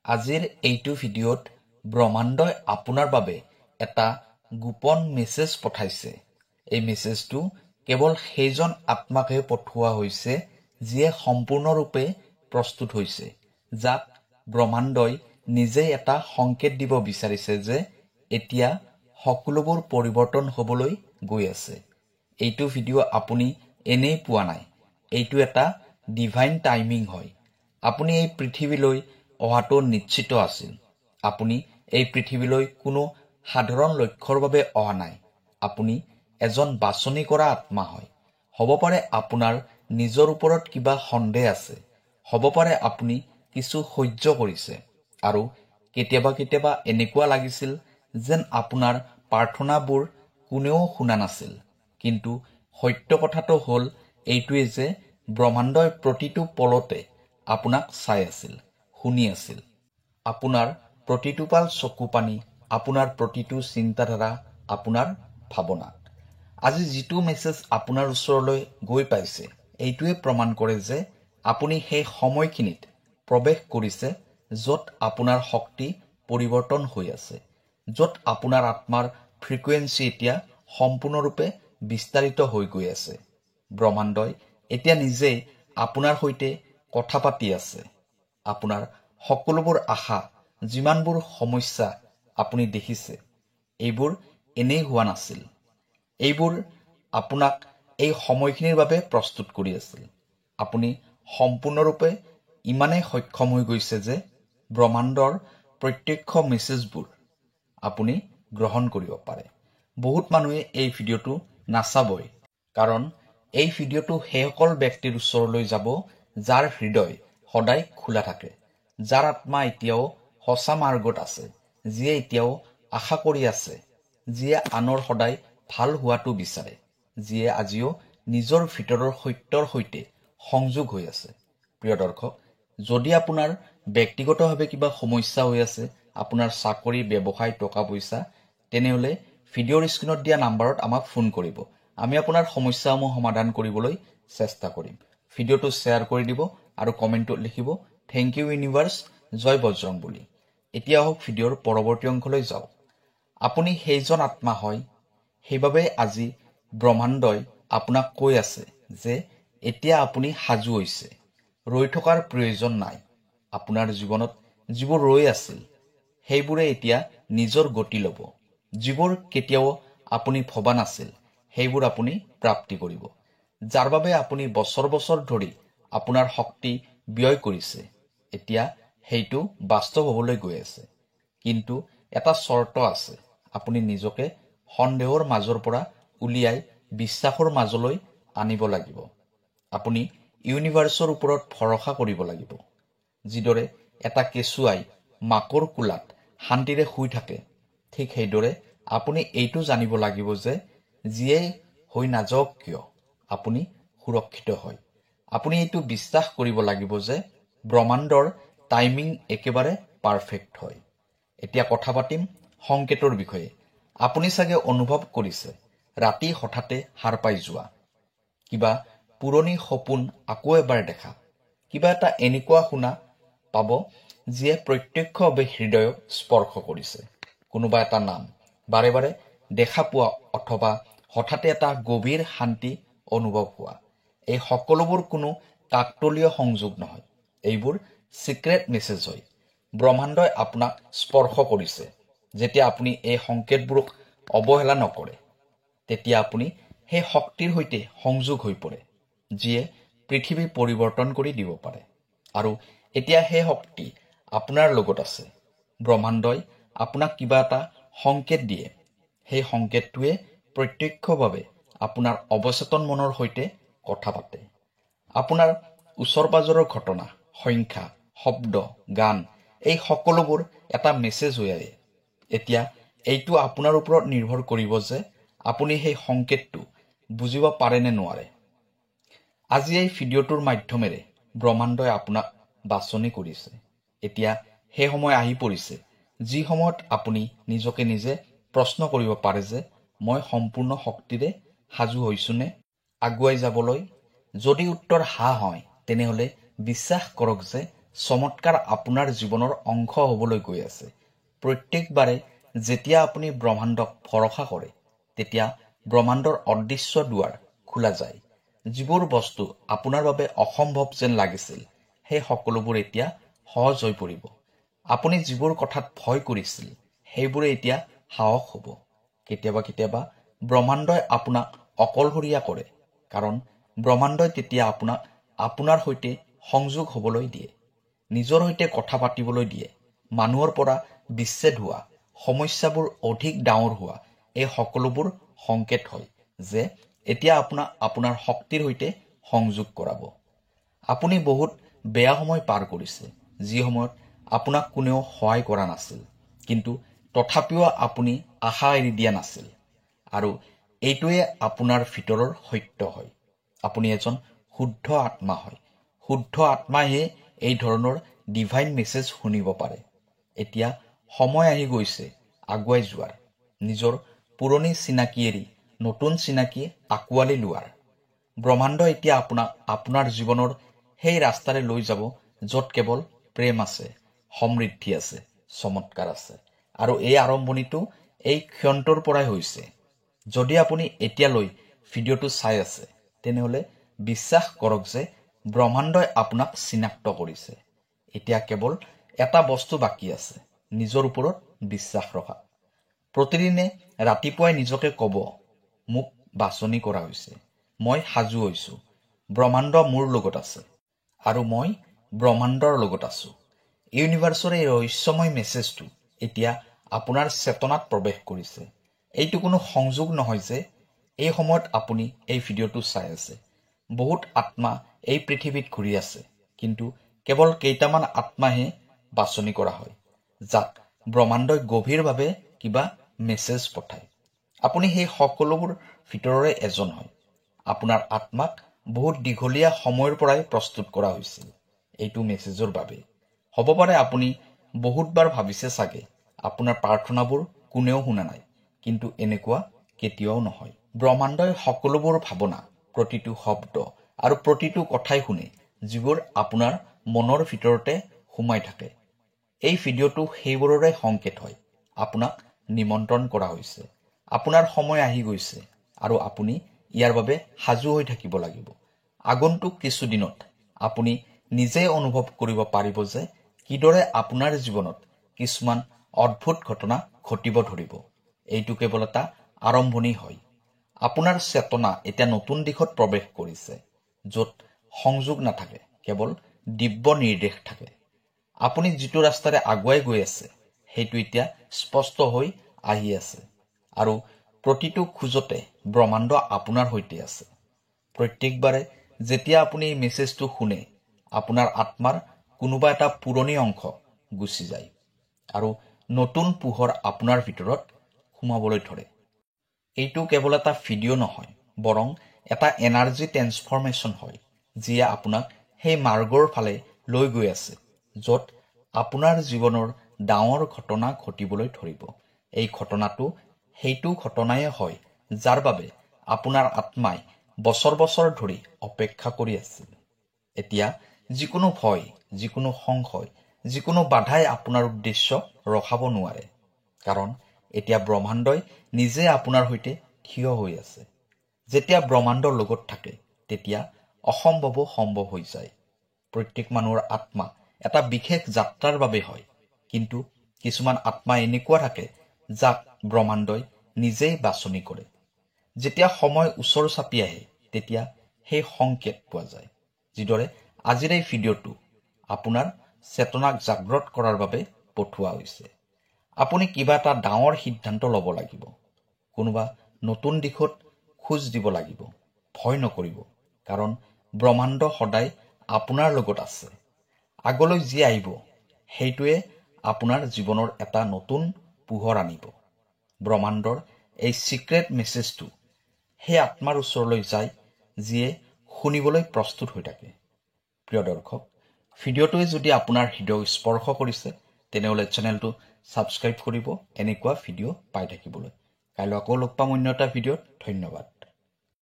আজিৰ এইটো ভিডিঅ'ত ব্ৰহ্মাণ্ডই আপোনাৰ বাবে এটা গোপন মেছেজ পঠাইছে। এই মেছেজটো কেৱল সেইজন আত্মাকে পঠোৱা হৈছে যিয়ে সম্পূৰ্ণৰূপে প্ৰস্তুত হৈছে, যাক ব্ৰহ্মাণ্ডই নিজেই এটা সংকেত দিব বিচাৰিছে যে এতিয়া সকলোবোৰ পৰিৱৰ্তন হ'বলৈ গৈ আছে। এইটো ভিডিঅ' আপুনি এনেই পোৱা নাই, এইটো এটা ডিভাইন টাইমিং হয়। আপুনি এই পৃথিৱীলৈ অহাটো নিশ্চিত আছিল। আপুনি এই পৃথিৱীলৈ কোনো সাধাৰণ লক্ষ্যৰ বাবে অহা নাই। আপুনি এজন বাছনি কৰা আত্মা হয়। হ'ব পাৰে আপোনাৰ নিজৰ ওপৰত কিবা সন্দেহ আছে। হ'ব পাৰে আপুনি কিছু সহ্য কৰিছে আৰু কেতিয়াবা এনেকুৱা লাগিছিল যেন আপোনাৰ প্ৰাৰ্থনাবোৰ কোনেও শুনা নাছিল। কিন্তু সত্য কথাটো হ'ল এইটোৱে যে ব্ৰহ্মাণ্ডই প্ৰতিটো পলতে আপোনাক চাই আছিল, শুনি আছিল। আপোনাৰ প্ৰতিটো পাল চকু পানী, আপোনাৰ প্ৰতিটো চিন্তাধাৰা, আপোনাৰ ভাৱনা। আজি যিটো মেছেজ আপোনাৰ ওচৰলৈ গৈ পাইছে, এইটোৱে প্ৰমাণ কৰে যে আপুনি সেই সময়খিনিত প্ৰৱেশ কৰিছে য'ত আপোনাৰ শক্তি পৰিৱৰ্তন হৈ আছে, য'ত আপোনাৰ আত্মাৰ ফ্ৰিকুৱেঞ্চি এতিয়া সম্পূৰ্ণৰূপে বিস্তাৰিত হৈ গৈ আছে। ব্ৰহ্মাণ্ডই এতিয়া নিজেই আপোনাৰ সৈতে কথা পাতি আছে। আপোনাৰ সকলোবোৰ আশা, যিমানবোৰ সমস্যা আপুনি দেখিছে, এইবোৰ এনেই হোৱা নাছিল। এইবোৰ আপোনাক এই সময়খিনিৰ বাবে প্ৰস্তুত কৰি আছিল। আপুনি সম্পূৰ্ণৰূপে ইমানেই সক্ষম হৈ গৈছে যে ব্ৰহ্মাণ্ডৰ প্ৰত্যক্ষ মেছেজবোৰ আপুনি গ্ৰহণ কৰিব পাৰে। বহুত মানুহে এই ভিডিঅ'টো নাচাবই, কাৰণ এই ভিডিঅ'টো সেইসকল ব্যক্তিৰ ওচৰলৈ যাব যাৰ হৃদয় সদায় খোলা থাকে, যাৰ আত্মা এতিয়াও সঁচা মাৰ্গত আছে, যিয়ে এতিয়াও আশা কৰি আছে, যিয়ে আনৰ সদায় ভাল হোৱাটো বিচাৰে, যিয়ে আজিও নিজৰ ভিতৰৰ সত্যৰ সৈতে সংযোগ হৈ আছে। প্ৰিয় দৰ্শক, যদি আপোনাৰ ব্যক্তিগতভাৱে কিবা সমস্যা হৈ আছে, আপোনাৰ চাকৰি, ব্যৱসায়, টকা পইচা, তেনেহ'লে ভিডিঅ'ৰ স্ক্ৰীণত দিয়া নাম্বাৰত আমাক ফোন কৰিব। আমি আপোনাৰ সমস্যাসমূহ সমাধান কৰিবলৈ চেষ্টা কৰিম। ভিডিঅ'টো শ্বেয়াৰ কৰি দিব আৰু কমেণ্টত লিখিব থেংক ইউ ইউনিভাৰ্ছ, জয় বজৰং বুলি। এতিয়া আহক ভিডিঅ'ৰ পৰৱৰ্তী অংশলৈ যাওঁ। আপুনি সেইজন আত্মা হয়, সেইবাবে আজি ব্ৰহ্মাণ্ডই আপোনাক কৈ আছে যে এতিয়া আপুনি সাজু হৈছে। ৰৈ থকাৰ প্ৰয়োজন নাই। আপোনাৰ জীৱনত যিবোৰ ৰৈ আছিল, সেইবোৰে এতিয়া নিজৰ গতি ল'ব। যিবোৰ কেতিয়াও আপুনি ভবা নাছিল, সেইবোৰ আপুনি প্ৰাপ্তি কৰিব। যাৰ বাবে আপুনি বছৰ বছৰ ধৰি আপোনাৰ শক্তি ব্যয় কৰিছে, এতিয়া সেইটো বাস্তৱ হ'বলৈ গৈ আছে। কিন্তু এটা চৰ্ত আছে, আপুনি নিজকে সন্দেহৰ মাজৰ পৰা উলিয়াই বিশ্বাসৰ মাজলৈ আনিব লাগিব। আপুনি ইউনিভাৰ্ছৰ ওপৰত ভৰসা কৰিব লাগিব। যিদৰে এটা কেঁচুৱাই মাকৰ কোলাত শান্তিৰে শুই থাকে, ঠিক সেইদৰে আপুনি এইটো জানিব লাগিব যে যিয়েই হৈ নাযাওক কিয়, আপুনি সুৰক্ষিত হয়। আপুনি এইটো বিশ্বাস কৰিব লাগিব যে ব্ৰহ্মাণ্ডৰ টাইমিং একেবাৰে পাৰফেক্ট হয়। এতিয়া কথা পাতিম সংকেতৰ বিষয়ে। আপুনি চাগে অনুভৱ কৰিছে ৰাতি হঠাতে সাৰ পাই যোৱা, কিবা পুৰণি সপোন আকৌ এবাৰ দেখা, কিবা এটা এনেকুৱা শুনা পাব যিয়ে প্ৰত্যক্ষভাৱে হৃদয়ক স্পৰ্শ কৰিছে। কোনোবা এটা নাম বাৰে বাৰে দেখা পোৱা অথবা হঠাতে এটা গভীৰ শান্তি অনুভৱ হোৱা। এই সকলোবোৰ কোনো কাকতলীয় সংযোগ নহয়, এইবোৰ চিক্ৰেট মেছেজ হয়। ব্ৰহ্মাণ্ডই আপোনাক স্পৰ্শ কৰিছে। যেতিয়া আপুনি এই সংকেতবোৰক অৱহেলা নকৰে, তেতিয়া আপুনি সেই শক্তিৰ সৈতে সংযোগ হৈ পৰে, যিয়ে পৃথিৱী পৰিৱৰ্তন কৰি দিব পাৰে। আৰু এতিয়া সেই শক্তি আপোনাৰ লগত আছে। ব্ৰহ্মাণ্ডই আপোনাক কিবা এটা সংকেত দিয়ে। সেই সংকেতটোৱে প্ৰত্যক্ষভাৱে আপোনাৰ অৱচেতন মনৰ সৈতে কথা পাতে। আপোনাৰ ওচৰ পাজৰৰ ঘটনা, সংখ্যা, শব্দ, গান, এই সকলোবোৰ এটা মেছেজ হৈ আহে। এতিয়া এইটো আপোনাৰ ওপৰত নিৰ্ভৰ কৰিব যে আপুনি সেই সংকেতটো বুজিব পাৰে নে নোৱাৰে। আজি এই ভিডিঅ'টোৰ মাধ্যমেৰে ব্ৰহ্মাণ্ডই আপোনাক বাছনি কৰিছে। এতিয়া সেই সময় আহি পৰিছে, যি সময়ত আপুনি নিজকে নিজে প্ৰশ্ন কৰিব পাৰে যে মই সম্পূৰ্ণ শক্তিৰে সাজু হৈছোনে আগুৱাই যাবলৈ। যদি উত্তৰ হা হয়, তেনেহ'লে বিশ্বাস কৰক যে চমৎকাৰ আপোনাৰ জীৱনৰ অংশ হ'বলৈ গৈ আছে। প্ৰত্যেকবাৰে যেতিয়া আপুনি ব্ৰহ্মাণ্ডক ভৰসা কৰে তেতিয়া ব্ৰহ্মাণ্ডৰ অদৃশ্য দুৱাৰ খোলা যায়। যিবোৰ বস্তু আপোনাৰ বাবে অসম্ভৱ যেন লাগিছিল সেই সকলোবোৰ এতিয়া সহজ হৈ পৰিব। আপুনি যিবোৰ কথাত ভয় কৰিছিল সেইবোৰে এতিয়া সাহস হ'ব। কেতিয়াবা কেতিয়াবা ব্ৰহ্মাণ্ডই আপোনাক অকলশৰীয়া কৰে, কাৰণ ব্ৰহ্মাণ্ডই তেতিয়া আপোনাক আপোনাৰ সৈতে সংযোগ হ'বলৈ দিয়ে, নিজৰ সৈতে কথা পাতিবলৈ দিয়ে। মানুহৰ পৰা বিচ্ছেদ হোৱা, সমস্যাবোৰ অধিক ডাঙৰ হোৱা, এই সকলোবোৰ সংকেত হয় যে এতিয়া আপোনাক আপোনাৰ শক্তিৰ সৈতে সংযোগ কৰাব। আপুনি বহুত বেয়া সময় পাৰ কৰিছে, যি সময়ত আপোনাক কোনেও সহায় কৰা নাছিল, কিন্তু তথাপিও আপুনি আশা এৰি দিয়া নাছিল। আৰু এইটোৱে আপোনাৰ ভিতৰৰ সত্য হয়। আপুনি এজন শুদ্ধ আত্মা হয়। শুদ্ধ আত্মাইহে এই ধৰণৰ ডিভাইন মেছেজ শুনিব পাৰে। এতিয়া সময় আহি গৈছে আগুৱাই যোৱাৰ, নিজৰ পুৰণি চিনাকি এৰি নতুন চিনাকি আঁকোৱালি লোৱাৰ। ব্ৰহ্মাণ্ড এতিয়া আপোনাক আপোনাৰ জীৱনৰ সেই ৰাস্তাৰে লৈ যাব য'ত কেৱল প্ৰেম আছে, সমৃদ্ধি আছে, চমৎকাৰ আছে। আৰু এই আৰম্ভণিটো এই ক্ষণটোৰ পৰাই হৈছে। যদি আপুনি এতিয়ালৈ ভিডিঅ'টো চাই আছে তেনেহ'লে বিশ্বাস কৰক যে ব্ৰহ্মাণ্ডই আপোনাক চিনাক্ত কৰিছে। এতিয়া কেৱল এটা বস্তু বাকী আছে, নিজৰ ওপৰত বিশ্বাস ৰখা। প্ৰতিদিনে ৰাতিপুৱাই নিজকে ক'ব, মোক বাছনি কৰা হৈছে, মই সাজু হৈছোঁ, ব্ৰহ্মাণ্ড মোৰ লগত আছে আৰু মই ব্ৰহ্মাণ্ডৰ লগত আছোঁ। ইউনিভাৰ্ছৰ এই ৰহস্যময় মেছেজটো এতিয়া আপোনাৰ চেতনাত প্ৰৱেশ কৰিছে। এইটো কোনো সংযোগ নহয় যে এই সময়ত আপুনি এই ভিডিঅ'টো চাই আছে। বহুত আত্মা এই পৃথিৱীত ঘূৰি আছে, কিন্তু কেৱল কেইটামান আত্মাহে বাছনি কৰা হয়, যাক ব্ৰহ্মাণ্ডই গভীৰভাৱে কিবা মেছেজ পঠায়। আপুনি সেই সকলোবোৰ ভিতৰৰে এজন হয়। আপোনাৰ আত্মাক বহুত দীঘলীয়া সময়ৰ পৰাই প্ৰস্তুত কৰা হৈছিল এইটো মেছেজৰ বাবে। হ'ব পাৰে আপুনি বহুতবাৰ ভাবিছে চাগে আপোনাৰ প্ৰাৰ্থনাবোৰ কোনেও শুনা নাই, কিন্তু এনেকুৱা কেতিয়াও নহয়। ব্ৰহ্মাণ্ডই সকলোবোৰ ভাৱনা, প্ৰতিটো শব্দ আৰু প্ৰতিটো কথাই শুনে যিবোৰ আপোনাৰ মনৰ ভিতৰতে সোমাই থাকে। এই ভিডিঅ'টো সেইবোৰৰে সংকেত হয়। আপোনাক নিমন্ত্ৰণ কৰা হৈছে। আপোনাৰ সময় আহি গৈছে আৰু আপুনি ইয়াৰ বাবে সাজু হৈ থাকিব লাগিব। আগন্তুক কিছুদিনত আপুনি নিজেই অনুভৱ কৰিব পাৰিব যে কিদৰে আপোনাৰ জীৱনত কিছুমান অদ্ভুত ঘটনা ঘটিব ধৰিব। এইটো কেৱল এটা আৰম্ভণি হয়। আপোনাৰ চেতনা এতিয়া নতুন দিশত প্ৰৱেশ কৰিছে, য'ত সংযোগ নাথাকে, কেৱল দিব্য নিৰ্দেশ থাকে। আপুনি যিটো ৰাস্তাৰে আগুৱাই গৈ আছে সেইটো এতিয়া স্পষ্ট হৈ আহি আছে আৰু প্ৰতিটো খোজতে ব্ৰহ্মাণ্ড আপোনাৰ সৈতে আছে। প্ৰত্যেকবাৰে যেতিয়া আপুনি এই মেছেজটো শুনে আপোনাৰ আত্মাৰ কোনোবা এটা পুৰণি অংশ গুচি যায় আৰু নতুন পোহৰ আপোনাৰ ভিতৰত সোমাবলৈ ধৰে। এইটো কেৱল এটা ভিডিঅ' নহয়, বৰং এটা এনাৰ্জি ট্ৰেন্সফৰ্মেশ্যন হয়, যিয়ে আপোনাক সেই মাৰ্গৰ ফালে লৈ গৈ আছে য'ত আপোনাৰ জীৱনৰ ডাঙৰ ঘটনা ঘটিবলৈ ধৰিব। এই ঘটনাটো সেইটো ঘটনাই হয় যাৰ বাবে আপোনাৰ আত্মাই বছৰ বছৰ ধৰি অপেক্ষা কৰি আছিল। এতিয়া যিকোনো ভয়, যিকোনো সংশয়, যিকোনো বাধাই আপোনাৰ উদ্দেশ্য ৰখাব নোৱাৰে, কাৰণ এতিয়া ব্ৰহ্মাণ্ডই নিজে আপোনাৰ সৈতে থিয় হৈ আছে। যেতিয়া ব্ৰহ্মাণ্ডৰ লগত থাকে তেতিয়া অসম্ভৱো সম্ভৱ হৈ যায়। প্ৰত্যেক মানুহৰ আত্মা এটা বিশেষ যাত্ৰাৰ বাবে হয়, কিন্তু কিছুমান আত্মা এনেকুৱা থাকে যাক ব্ৰহ্মাণ্ডই নিজেই বাছনি কৰে। যেতিয়া সময় ওচৰ চাপি আহে তেতিয়া সেই সংকেত পোৱা যায়, যিদৰে আজিৰ এই ভিডিঅ'টো আপোনাৰ চেতনাক জাগ্ৰত কৰাৰ বাবে পঠোৱা হৈছে। আপুনি কিবা এটা ডাঙৰ সিদ্ধান্ত ল'ব লাগিব, কোনোবা নতুন দিশত খোজ দিব লাগিব। ভয় নকৰিব, কাৰণ ব্ৰহ্মাণ্ড সদায় আপোনাৰ লগত আছে। আগলৈ যি আহিব সেইটোৱে আপোনাৰ জীৱনৰ এটা নতুন পোহৰ আনিব। ব্ৰহ্মাণ্ডৰ এই চিক্ৰেট মেছেজটো সেই আত্মাৰ ওচৰলৈ যায় যিয়ে শুনিবলৈ প্ৰস্তুত হৈ থাকে। প্ৰিয় দৰ্শক, ভিডিঅ'টোৱে যদি আপোনাৰ হৃদয় স্পৰ্শ কৰিছে তেনেহ'লে চেনেলটো ছাবস্ক্ৰাইব কৰিব এনেকুৱা ভিডিঅ' পাই থাকিবলৈ। কাইলৈ আকৌ লগ পাম অন্য এটা ভিডিঅ'ত। ধন্যবাদ।